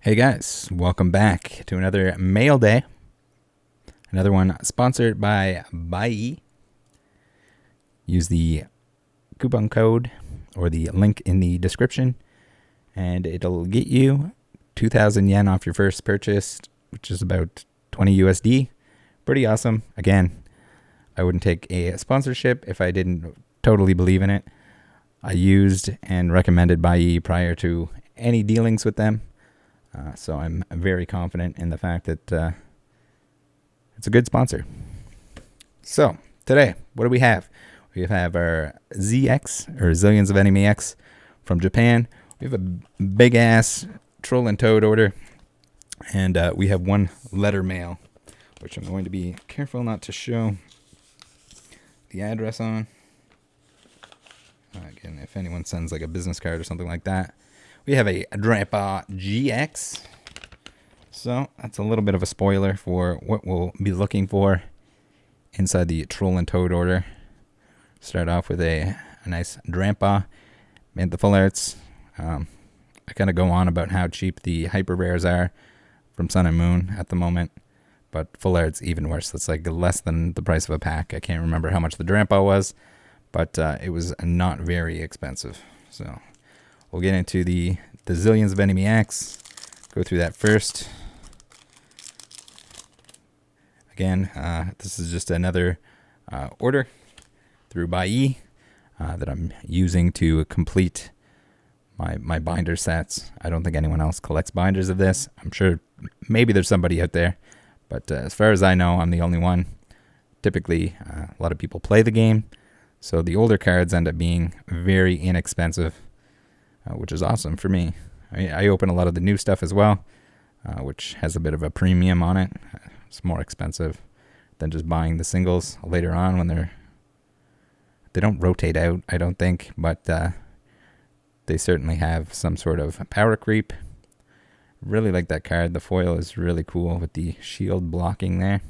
Hey guys, welcome back to another mail day. Another one sponsored by Buyee. Use the coupon code or the link in the description and it'll get you 2,000 yen off your first purchase, which is about 20 USD. Pretty awesome. Again, I wouldn't take a sponsorship if I didn't totally believe in it. I used and recommended Buyee prior to any dealings with them. So I'm very confident in the fact that it's a good sponsor. So today, what do we have? We have our ZX, or Zillions of Enemy X from Japan. We have a big ass Troll and Toad order. And we have one letter mail, which I'm going to be careful not to show the address on. Again, if anyone sends like a business card or something like that. We have a Grandpa GX. So that's a little bit of a spoiler for what we'll be looking for inside the Troll and Toad order. Start off with a nice Grandpa. Made the full arts. I kind of go on about how cheap the hyper rares are from Sun and Moon at the moment. But full art's even worse. That's like less than the price of a pack. I can't remember how much the Grandpa was. But it was not very expensive. So we'll get into the Zillions of Enemy X. Go through that first. Again, this is just another order through Buyee that I'm using to complete my binder sets. I don't think anyone else collects binders of this. I'm sure maybe there's somebody out there. But as far as I know, I'm the only one. Typically, a lot of people play the game. So the older cards end up being very inexpensive. Which is awesome for me. I open a lot of the new stuff as well, which has a bit of a premium on it. It's more expensive than just buying the singles later on when they don't rotate out, I don't think, but they certainly have some sort of power creep. Really like that card. The foil is really cool with the shield blocking there.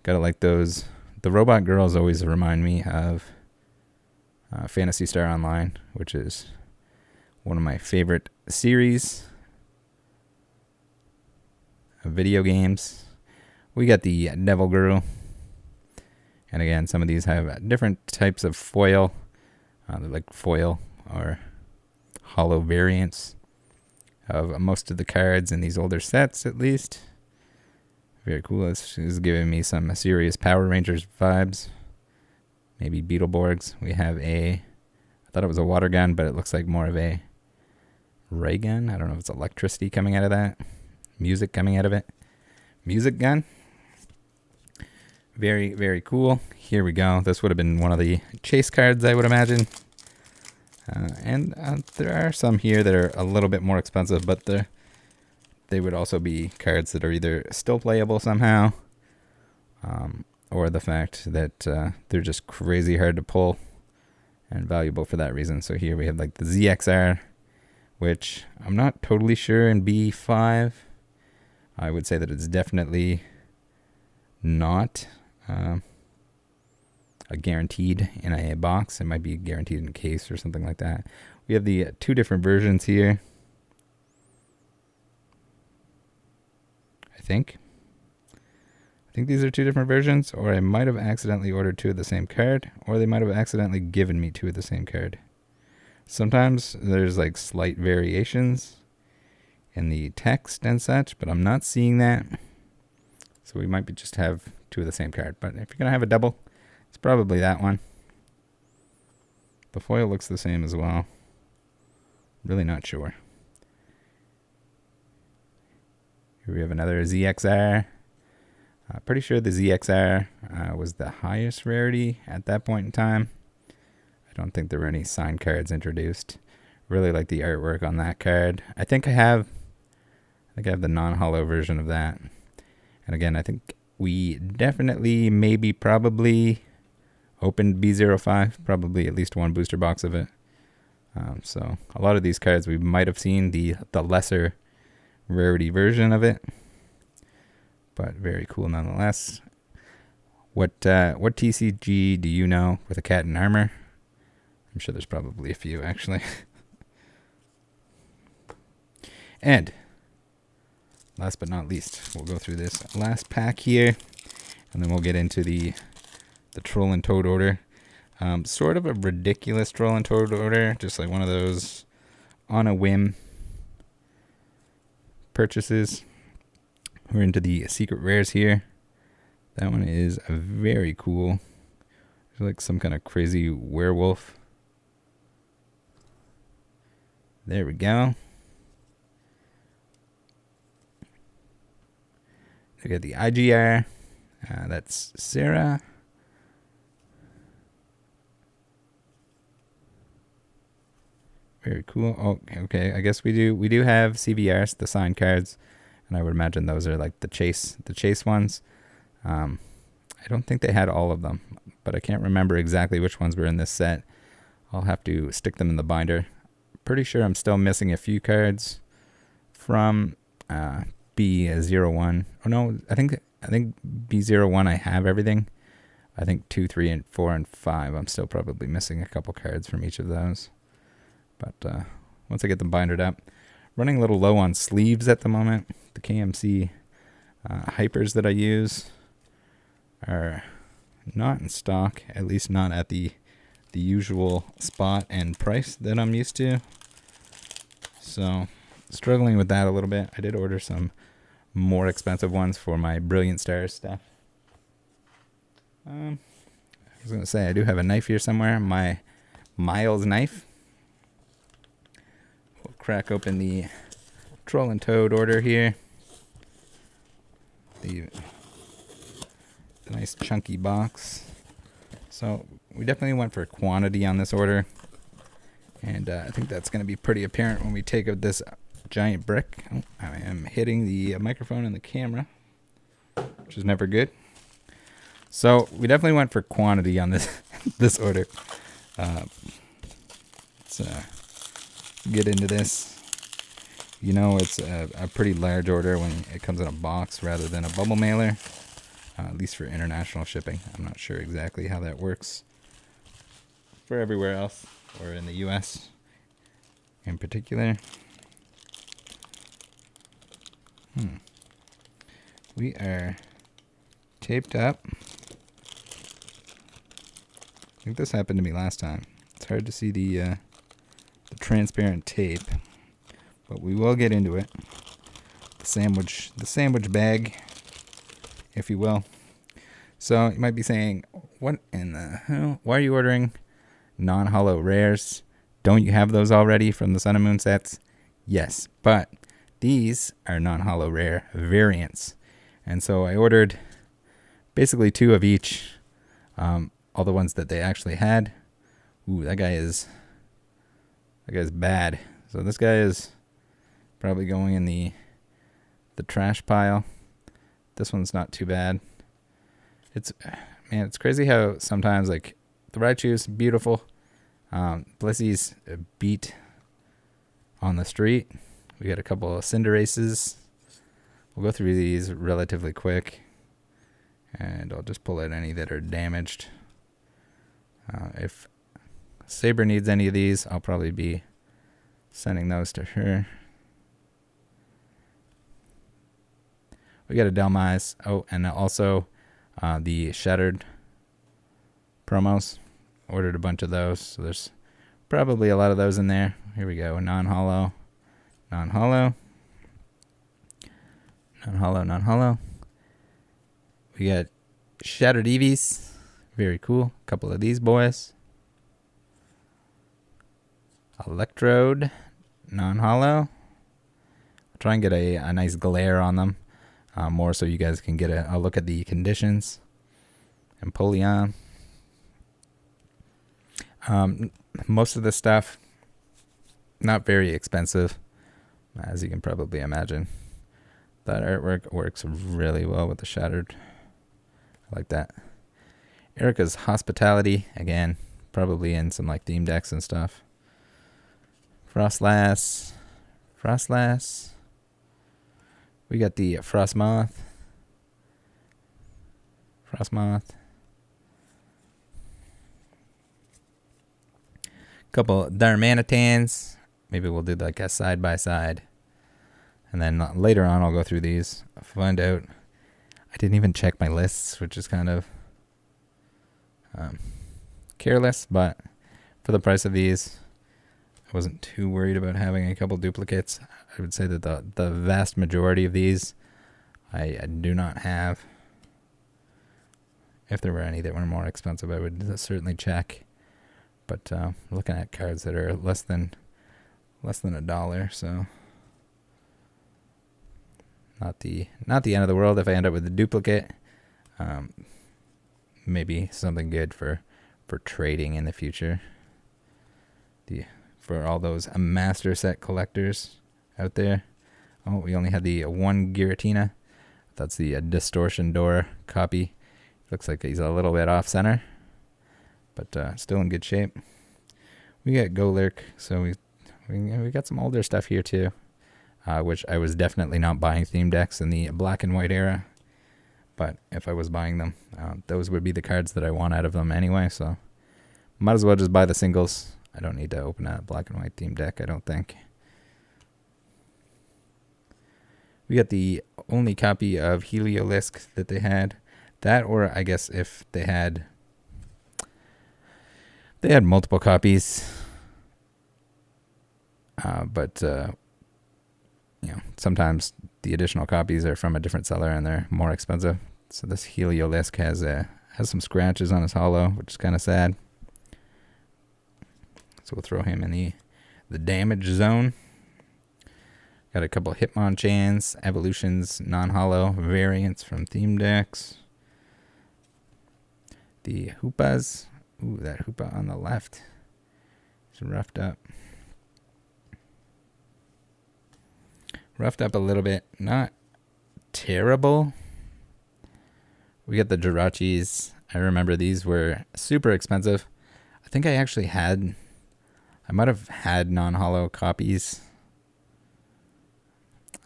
Gotta like those. The robot girls always remind me of Phantasy Star Online, which is one of my favorite series of video games. We got the Devil Girl. And again, some of these have different types of foil. They're like foil or hollow variants of most of the cards in these older sets, at least. Very cool. This is giving me some serious Power Rangers vibes. Maybe Beetleborgs. We have I thought it was a water gun, but it looks like more of a ray gun. I don't know if it's electricity coming out of that. Music coming out of it. Music gun. Very, very cool. Here we go. This would have been one of the chase cards, I would imagine. And there are some here that are a little bit more expensive, but they would also be cards that are either still playable somehow, or the fact that they're just crazy hard to pull and valuable for that reason. So here we have like the ZXR, which I'm not totally sure in B5. I would say that it's definitely not a guaranteed in a box. It might be guaranteed in a case or something like that. We have the two different versions here. I think these are two different versions, or I might have accidentally ordered two of the same card, or they might have accidentally given me two of the same card. Sometimes there's like slight variations in the text and such, but I'm not seeing that. So we might just have two of the same card. But if you're going to have a double, it's probably that one. The foil looks the same as well. Really not sure. Here we have another ZXR. Pretty sure the ZXR was the highest rarity at that point in time. I don't think there were any signed cards introduced. Really like the artwork on that card. I think I have the non-hollow version of that. And again, I think we definitely, maybe, probably opened B05. Probably at least one booster box of it. So a lot of these cards we might have seen the lesser rarity version of it. But very cool nonetheless. What TCG do you know with a cat in armor? I'm sure there's probably a few, actually. And last but not least, we'll go through this last pack here, and then we'll get into the Troll and Toad order. Sort of a ridiculous Troll and Toad order, just like one of those on a whim purchases. We're into the secret rares here. That one is very cool. It's like some kind of crazy werewolf. There we go. Look at the IGR. That's Sarah. Very cool. Oh, okay. I guess we do have CVRs, the signed cards, and I would imagine those are like the chase ones. I don't think they had all of them, but I can't remember exactly which ones were in this set. I'll have to stick them in the binder. Pretty sure I'm still missing a few cards from B01. Oh no, I think B01 I have everything. I think 2, 3, and 4, and 5 I'm still probably missing a couple cards from each of those. But once I get them bindered up, running a little low on sleeves at the moment. The KMC hypers that I use are not in stock, at least not at the usual spot and price that I'm used to. So struggling with that a little bit. I did order some more expensive ones for my Brilliant Stars stuff. I was going to say, I do have a knife here somewhere, my Miles knife. We'll crack open the Troll and Toad order here. The nice chunky box. So we definitely went for quantity on this order. And I think that's going to be pretty apparent when we take out this giant brick. Oh, I am hitting the microphone and the camera, which is never good. So we definitely went for quantity on this this order. Let's get into this. You know, it's a pretty large order when it comes in a box rather than a bubble mailer, at least for international shipping. I'm not sure exactly how that works for everywhere else, or in the US in particular. We are taped up. I think this happened to me last time. It's hard to see the transparent tape, but we will get into it. The sandwich bag, if you will. So you might be saying, what in the hell? Why are you ordering non-hollow rares? Don't you have those already from the Sun and Moon sets? Yes, but these are non-hollow rare variants. And so I ordered basically 2 of each. All the ones that they actually had. Ooh, that guy's bad. So this guy is probably going in the trash pile. This one's not too bad. It's crazy how sometimes, like, the Raichu's beautiful. Blissey's beat on the street. We got a couple of Cinderaces. We'll go through these relatively quick, and I'll just pull out any that are damaged. If Saber needs any of these, I'll probably be sending those to her. We got a Delmise. Oh, and also the Shattered promos. Ordered a bunch of those, so there's probably a lot of those in there. Here we go. Non-hollow. Non-hollow. Non-hollow, non-hollow. We got Shattered Eevees. Very cool. A couple of these boys. Electrode. Non-hollow. I'll try and get a nice glare on them. More so you guys can get a look at the conditions. Empoleon. Most of this stuff, not very expensive, as you can probably imagine. That artwork works really well with the Shattered. I like that. Erica's Hospitality, again, probably in some like theme decks and stuff. Frostlass. We got the Frostmoth. Couple Darmanitans. Maybe we'll do like a side-by-side And then later on, I'll go through these, find out. I didn't even check my lists, which is kind of careless, but for the price of these, I wasn't too worried about having a couple duplicates. I would say that the vast majority of these I do not have. If there were any that were more expensive, I would certainly check. But looking at cards that are less than $1, so not the end of the world if I end up with a duplicate. Maybe something good for trading in the future. For all those master set collectors out there. Oh, we only had the one Giratina. That's the distortion door copy. Looks like he's a little bit off center, but still in good shape. We got Go Lurk, so we got some older stuff here too, which I was definitely not buying theme decks in the black and white era. But if I was buying them, those would be the cards that I want out of them anyway. So might as well just buy the singles. I don't need to open a black and white theme deck, I don't think. We got the only copy of Heliolisk that they had. That, or I guess if they had multiple copies. But sometimes the additional copies are from a different seller and they're more expensive. So this Heliolisk has some scratches on his holo, which is kind of sad. So we'll throw him in the damage zone. Got a couple Hitmonchans, Evolutions, non-holo variants from theme decks. The Hoopas. Ooh, that Hoopa on the left is roughed up. Roughed up a little bit. Not terrible. We got the Jirachis. I remember these were super expensive. I think I might have had non-holo copies.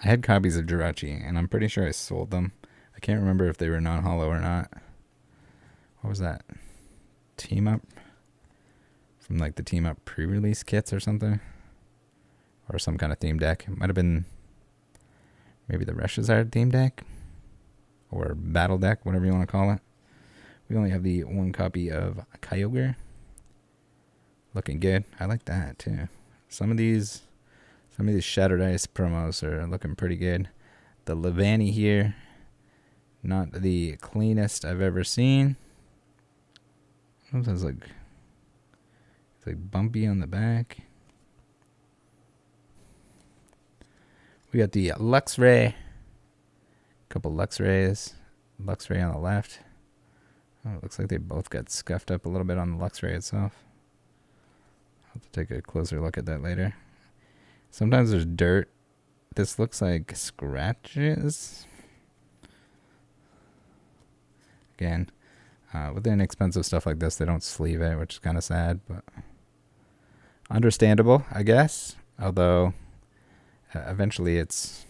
I had copies of Jirachi, and I'm pretty sure I sold them. I can't remember if they were non-holo or not. What was that? Team Up? From like the Team Up pre-release kits or something? Or some kind of theme deck. It might have been maybe the Reshazard theme deck? Or battle deck, whatever you want to call it. We only have the one copy of Kyogre. Looking good. I like that too. Some of these Shattered Ice promos are looking pretty good. The Levani here, not the cleanest I've ever seen. It's like bumpy on the back. We got the Luxray. A couple Luxrays. Luxray on the left. Oh, it looks like they both got scuffed up a little bit on the Luxray itself. I'll have to take a closer look at that later. Sometimes there's dirt. This looks like scratches. Again, with inexpensive stuff like this, they don't sleeve it, which is kind of sad, but understandable, I guess. Although, eventually it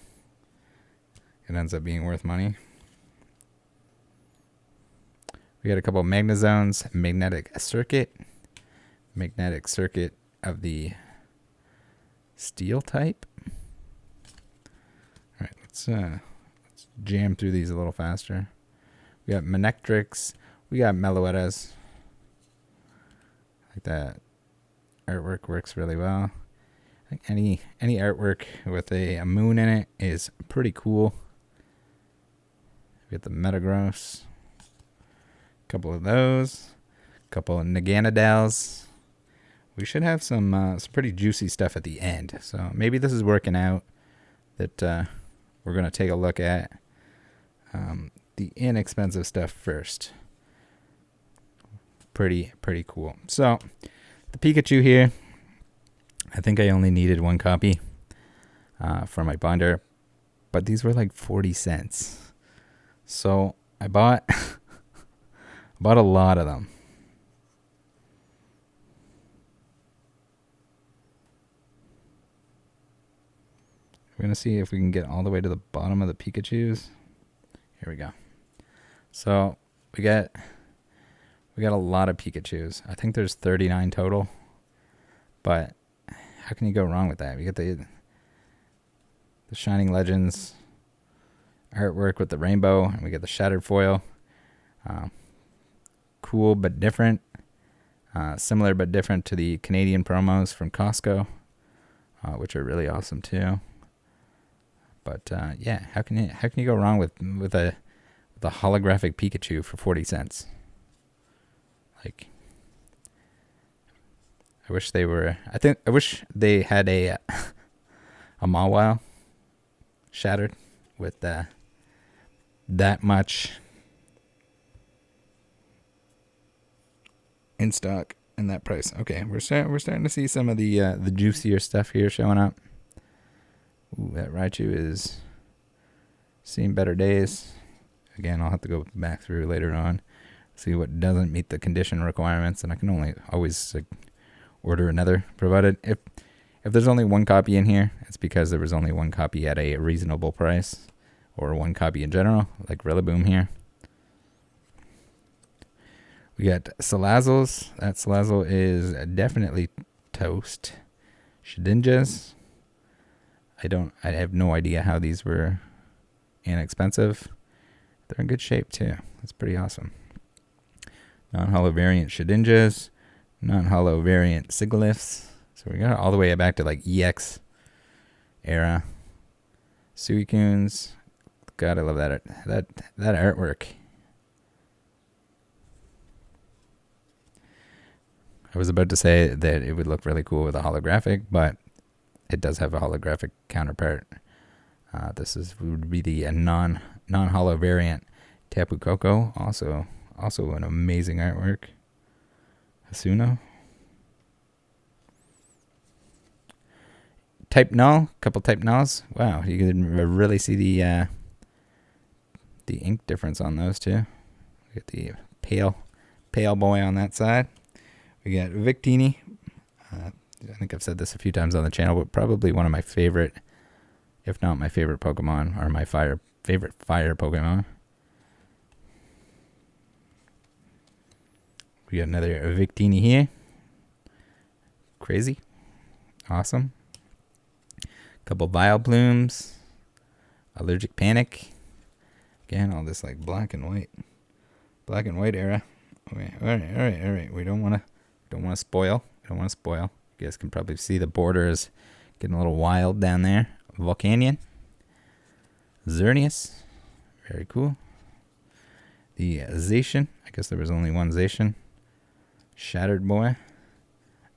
ends up being worth money. We got a couple Magnazones, Magnetic Circuit of the Steel type. All right, let's jam through these a little faster. We got Manectrix. We got Meloetas. Like that artwork works really well. I think any artwork with a moon in it is pretty cool. We got the Metagross. Couple of those. Couple of Naganadels. We should have some pretty juicy stuff at the end. So maybe this is working out that we're going to take a look at the inexpensive stuff first. Pretty cool. So the Pikachu here, I think I only needed one copy for my binder, but these were like 40 cents. So I bought a lot of them. We're going to see if we can get all the way to the bottom of the Pikachus. Here we go. So we got a lot of Pikachus. I think there's 39 total. But how can you go wrong with that? We get the the Shining Legends artwork with the rainbow, and we get the shattered foil. Cool but different. Similar but different to the Canadian promos from Costco, which are really awesome too. But yeah, how can you go wrong with a holographic Pikachu for 40 cents? Like, I wish they had a Mawile shattered with that much in stock and that price. Okay, we're starting to see some of the juicier stuff here showing up. Ooh, that Raichu is seeing better days. Again, I'll have to go back through later on, see what doesn't meet the condition requirements, and I can always order another, provided if there's only one copy in here, it's because there was only one copy at a reasonable price, or one copy in general, like Rillaboom here. We got Salazzles. That Salazzle is definitely toast. Shedinjas. I have no idea how these were inexpensive. They're in good shape too. That's pretty awesome. Non-hollow variant Shedinjas. Non-hollow variant Sigilyphs. So we got all the way back to like EX era. Suicunes. God, I love that artwork. I was about to say that it would look really cool with a holographic, but it does have a holographic counterpart. This would be the non-hollow variant Tapu Koko. Also an amazing artwork. Hasuno. Type Null, couple Type Nulls. Wow, you can really see the ink difference on those two. We get the pale boy on that side. We got Victini. I think I've said this a few times on the channel, but probably one of my favorite, if not my favorite Pokemon, or my favorite fire Pokemon. We got another Victini here. Crazy. Awesome. Couple Vileplumes. Allergic Panic. Again, all this like black and white era. Okay, all right. We don't want to spoil. You guys can probably see the border is getting a little wild down there. Volcanion. Xerneas. Very cool. The Zacian. I guess there was only one Zacian. Shattered Boy. A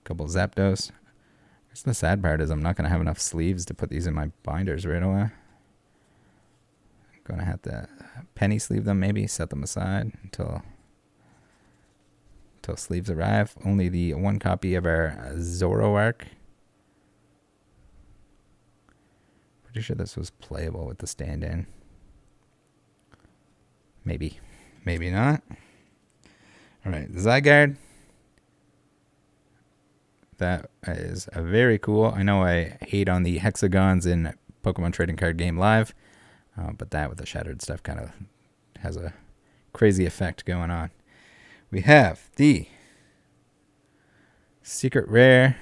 couple Zapdos. I guess the sad part is I'm not going to have enough sleeves to put these in my binders right away. I'm going to have to penny sleeve them maybe, set them aside until sleeves arrive. Only the one copy of our Zoroark. Pretty sure this was playable with the stand-in. Maybe not. All right, Zygarde. That is very cool. I know I hate on the hexagons in Pokemon Trading Card Game Live, but that with the shattered stuff kind of has a crazy effect going on. We have the secret rare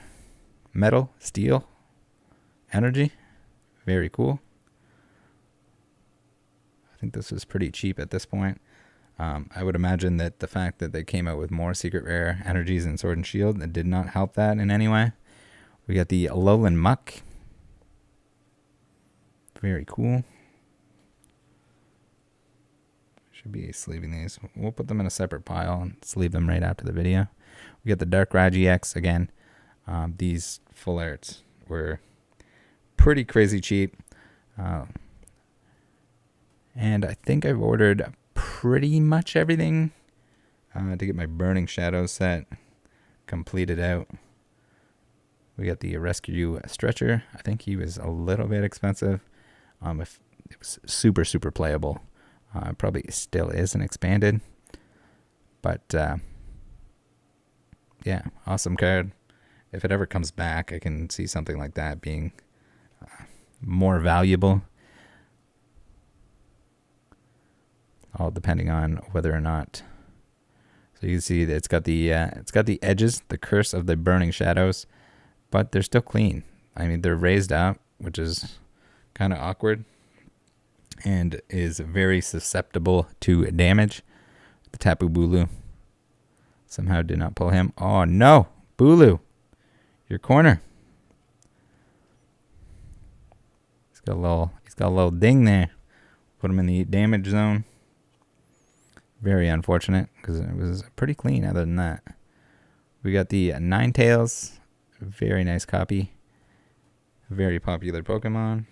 metal steel energy. Very cool. I think this was pretty cheap at this point. I would imagine that the fact that they came out with more secret rare energies in Sword and Shield, it did not help that in any way. We got the Alolan Muck. Very cool. Should be sleeving these. We'll put them in a separate pile and sleeve them right after the video. We got the Darkrai GX again. These full arts were pretty crazy cheap. And I think I've ordered pretty much everything to get my Burning Shadow set completed out. We got the Rescue Stretcher. I think he was a little bit expensive. If it was super, super playable. Probably still is an expanded. But, yeah, awesome card. If it ever comes back, I can see something like that being more valuable. All depending on whether or not. So you can see that it's got the edges, the curse of the Burning Shadows, but they're still clean. I mean, they're raised up, which is kind of awkward and is very susceptible to damage. The Tapu Bulu somehow did not pull him. Oh no, Bulu, your corner. He's got a little ding there. Put him in the damage zone. Very unfortunate because it was pretty clean other than that. We got the Ninetales. Very nice copy. Very popular Pokemon.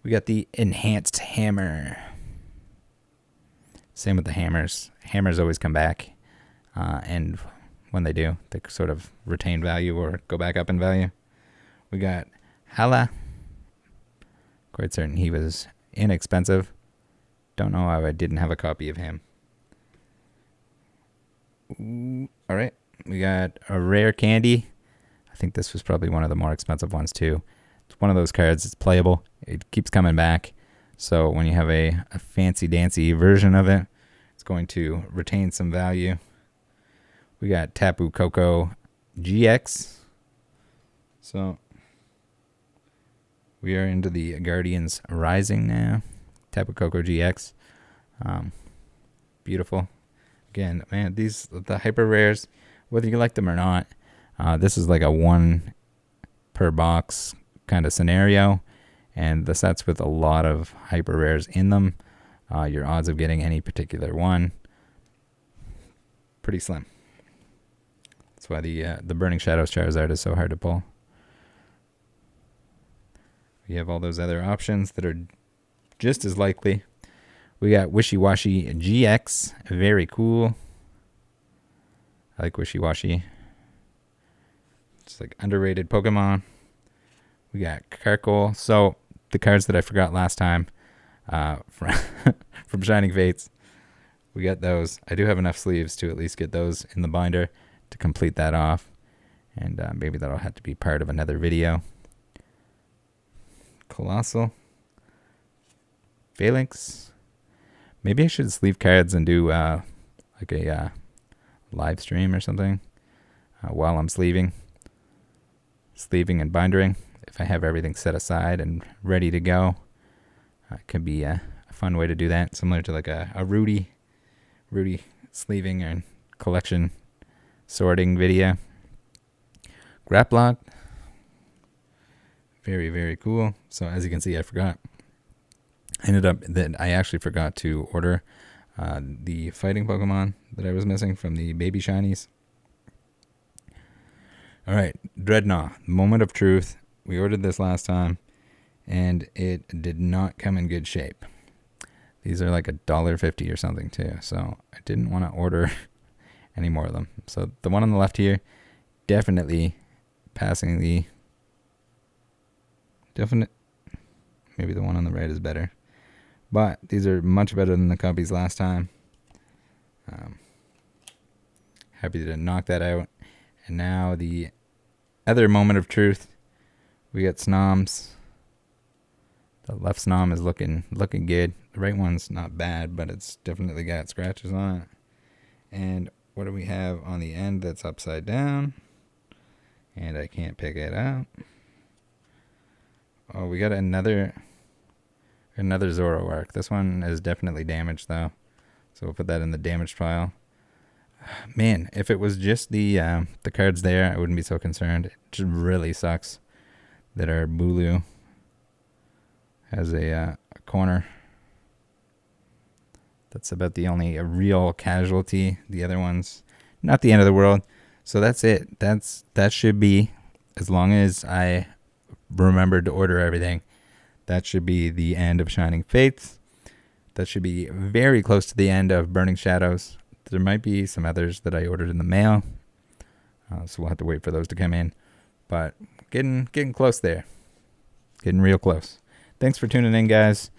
We got the Enhanced Hammer. Same with the hammers. Hammers always come back. And when they do, they sort of retain value or go back up in value. We got Hala. Quite certain he was inexpensive. Don't know how I didn't have a copy of him. Ooh, all right. We got a rare candy. I think this was probably one of the more expensive ones too. It's one of those cards. It's playable. It keeps coming back. So when you have a fancy dancy version of it, it's going to retain some value. We got Tapu Koko GX. So we are into the Guardians Rising now. Tapu Koko GX. Beautiful. Again, man, the hyper rares, whether you like them or not, this is like a 1 per box kind of scenario. And the sets with a lot of hyper rares in them, your odds of getting any particular one, pretty slim. That's why the Burning Shadows Charizard is so hard to pull. We have all those other options that are just as likely. We got Wishy Washy GX. Very cool. I like Wishy Washy. It's like underrated Pokemon. We got Karkle. So the cards that I forgot last time from Shining Fates, we got those. I do have enough sleeves to at least get those in the binder to complete that off. And maybe that'll have to be part of another video. Colossal. Phalanx. Maybe I should sleeve cards and do like a live stream or something while I'm sleeving and bindering. If I have everything set aside and ready to go, it could be a fun way to do that. Similar to like a Rudy sleeving and collection sorting video. Graplock. Very, very cool. So as you can see, I forgot. I actually forgot to order the fighting Pokemon that I was missing from the baby shinies. All right, Dreadnought, Moment of Truth. We ordered this last time, and it did not come in good shape. These are like $1.50 or something too, so I didn't want to order any more of them. So the one on the left here, definitely passing the definite. Maybe the one on the right is better. But these are much better than the copies last time. Happy to knock that out. And now the other Moment of Truth. We got Snoms. The left Snom is looking good. The right one's not bad, but it's definitely got scratches on it. And what do we have on the end that's upside down? And I can't pick it up. Oh, we got another Zoroark. This one is definitely damaged though, so we'll put that in the damaged pile. Man, if it was just the cards there, I wouldn't be so concerned. It just really sucks that our Bulu has a corner. That's about the only real casualty. The other one's not the end of the world. So that's it. That should be, as long as I remembered to order everything, that should be the end of Shining Fates. That should be very close to the end of Burning Shadows. There might be some others that I ordered in the mail, so we'll have to wait for those to come in. But getting close there. Getting real close. Thanks for tuning in, guys.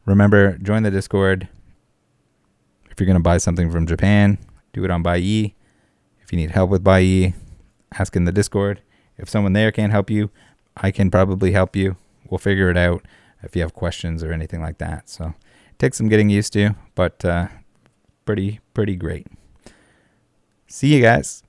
Remember, join the Discord. If you're going to buy something from Japan, do it on Buyee. If you need help with Buyee, ask in the Discord. If someone there can't help you, I can probably help you. We'll figure it out if you have questions or anything like that. So it takes some getting used to, but pretty great. See you guys.